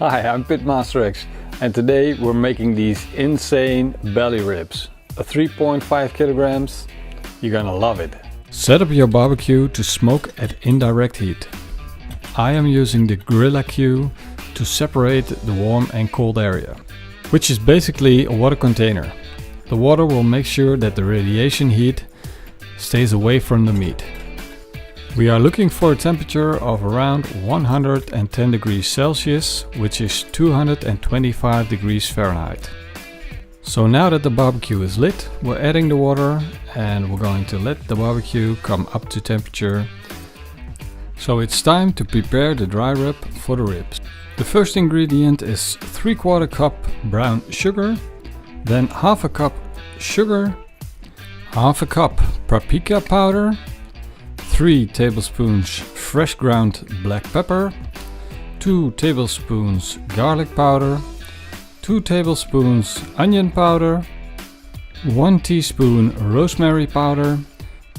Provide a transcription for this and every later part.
Hi, I'm PitmasterX and today we're making these insane belly ribs. A 3.5 kilograms, you're gonna love it. Set up your barbecue to smoke at indirect heat. I am using the Gorilla Q to separate the warm and cold area, which is basically a water container. The water will make sure that the radiation heat stays away from the meat. We are looking for a temperature of around 110 degrees Celsius, which is 225 degrees Fahrenheit. So now that the barbecue is lit, we're adding the water and we're going to let the barbecue come up to temperature. So it's time to prepare the dry rub for the ribs. The first ingredient is 3/4 cup brown sugar, then half a cup sugar, half a cup paprika powder, 3 tablespoons fresh ground black pepper, 2 tablespoons garlic powder, 2 tablespoons onion powder, 1 teaspoon rosemary powder,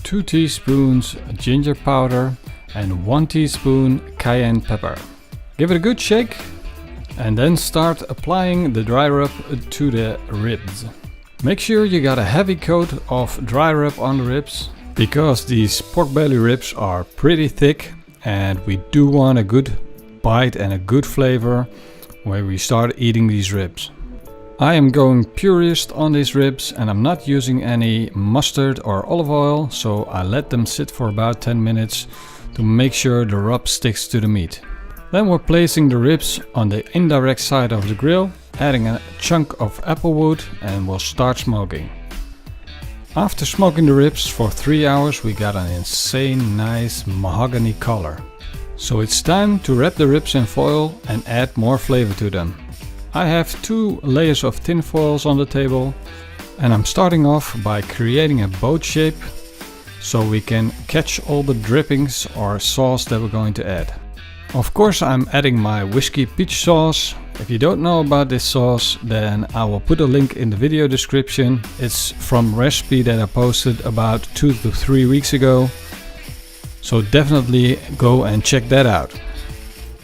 2 teaspoons ginger powder, and 1 teaspoon cayenne pepper. Give it a good shake and then start applying the dry rub to the ribs. Make sure you got a heavy coat of dry rub on the ribs, because these pork belly ribs are pretty thick and we do want a good bite and a good flavor when we start eating these ribs. I am going purist on these ribs and I'm not using any mustard or olive oil, so I let them sit for about 10 minutes to make sure the rub sticks to the meat. Then we're placing the ribs on the indirect side of the grill, adding a chunk of apple wood, and we'll start smoking. After smoking the ribs for 3 hours, we got an insane nice mahogany color. So it's time to wrap the ribs in foil and add more flavor to them. I have 2 layers of tin foils on the table and I'm starting off by creating a boat shape so we can catch all the drippings or sauce that we're going to add. Of course, I'm adding my whiskey peach sauce. If you don't know about this sauce, then I will put a link in the video description. It's from a recipe that I posted about 2 to 3 weeks ago. So definitely go and check that out.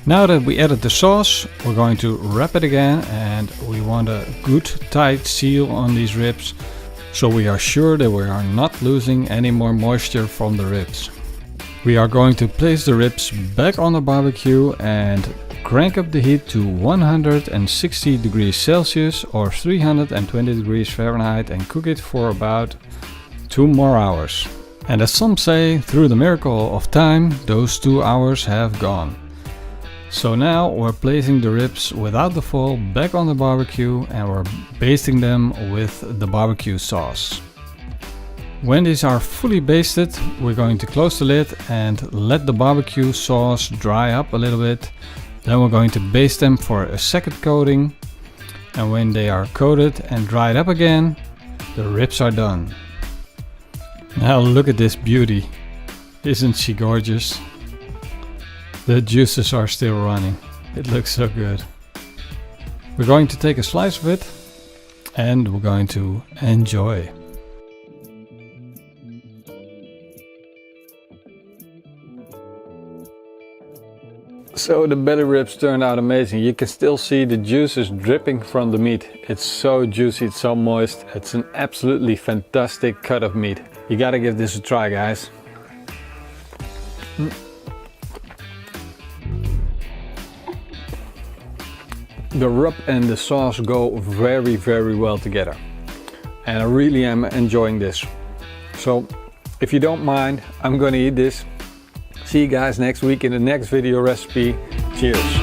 Now that we added the sauce, we're going to wrap it again and we want a good tight seal on these ribs so we are sure that we are not losing any more moisture from the ribs. We are going to place the ribs back on the barbecue and crank up the heat to 160 degrees Celsius or 320 degrees Fahrenheit and cook it for about 2 more hours. And as some say, through the miracle of time, those 2 hours have gone. So now we're placing the ribs without the foil back on the barbecue and we're basting them with the barbecue sauce. When these are fully basted, we're going to close the lid and let the barbecue sauce dry up a little bit. Then we're going to baste them for a second coating. And when they are coated and dried up again, the ribs are done. Now look at this beauty. Isn't she gorgeous? The juices are still running. It looks so good. We're going to take a slice of it and we're going to enjoy. So the belly ribs turned out amazing. You can still see the juices dripping from the meat. It's so juicy, it's so moist. It's an absolutely fantastic cut of meat. You gotta give this a try, guys. The rub and the sauce go very, very well together. And I really am enjoying this. So if you don't mind, I'm gonna eat this. See you guys next week in the next video recipe. Cheers!